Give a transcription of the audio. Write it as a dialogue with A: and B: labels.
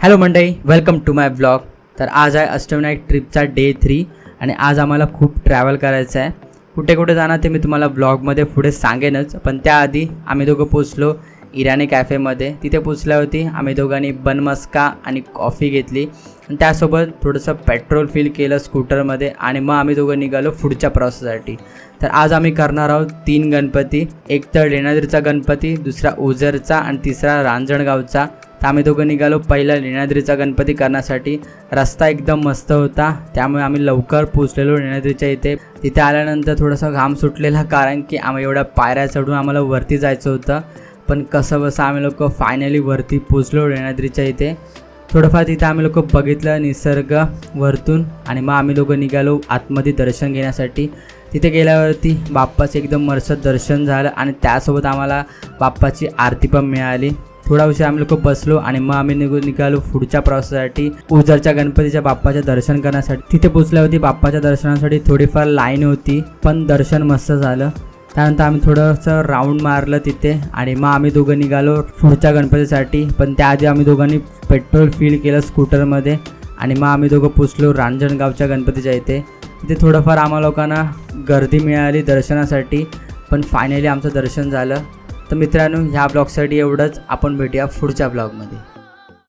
A: Hello मंडळी, welcome to my blog. तर आज आहे अष्टविनायक ट्रिपचा डे 3 आणि आज आम्हाला खूप ट्रॅव्हल करायचं आहे. कुठे कुठे जाणार ते मी तुम्हाला ब्लॉगमध्ये पुढे सांगेनच, पण त्याआधी आम्ही दोघं पोचलो इराणी कॅफेमध्ये. तिथे पोचल्यावरती आम्ही दोघांनी बन मस्का आणि कॉफी घेतली आणि त्यासोबत थोडंसं पेट्रोल फिल केलं स्कूटरमध्ये आणि मग आम्ही दोघं निघालो पुढच्या प्रवासासाठी. तर आज आम्ही करणार आहोत 3 गणपती, एक तर लेण्याद्रीचा गणपती, दुसरा ओझरचा आणि तिसरा रांजणगावचा. तर आम्ही दोघं निघालो पहिला लेण्याद्रीचा गणपती करण्यासाठी. रस्ता एकदम मस्त होता, त्यामुळे आम्ही लवकर पोचलेलो लेण्याद्रीच्या इथे. तिथे आल्यानंतर थोडासा घाम सुटलेला, कारण की आम्ही एवढ्या पायऱ्या चढून आम्हाला वरती जायचं होतं. पण कसं बसं आम्ही लोक फायनली वरती पोचलो लेण्याद्रीच्या इथे. थोडंफार तिथे आम्ही लोक बघितलं निसर्ग वरतून आणि मग आम्ही लोक निघालो आतमध्ये दर्शन घेण्यासाठी. तिथे गेल्यावरती बाप्पाचं एकदम मस्त दर्शन झालं आणि त्यासोबत आम्हाला बाप्पाची आरती पण मिळाली. थोडा उशीर आम्ही लोक बसलो आणि मग आम्ही निघालो पुढच्या प्रवासासाठी ओझरच्या गणपतीच्या बाप्पाच्या दर्शन करण्यासाठी. तिथे पोचल्यावरती बाप्पाच्या दर्शनासाठी थोडीफार लाईन होती, पण दर्शन मस्त झालं. त्यानंतर आम्ही थोडंसं राऊंड मारलं तिथे आणि मग आम्ही दोघं निघालो पुढच्या गणपतीसाठी. पण त्याआधी आम्ही दोघांनी पेट्रोल फिल केलं स्कूटरमध्ये आणि मग आम्ही दोघं पोचलो रांजणगावच्या गणपतीच्या इथे. तिथे थोडंफार आम्हाला लोकांना गर्दी मिळाली दर्शनासाठी, पण फायनली आमचं दर्शन झालं. तर मित्रांनो, ह्या ब्लॉगसाठी एवढंच. आपण भेटूया पुढच्या ब्लॉगमध्ये.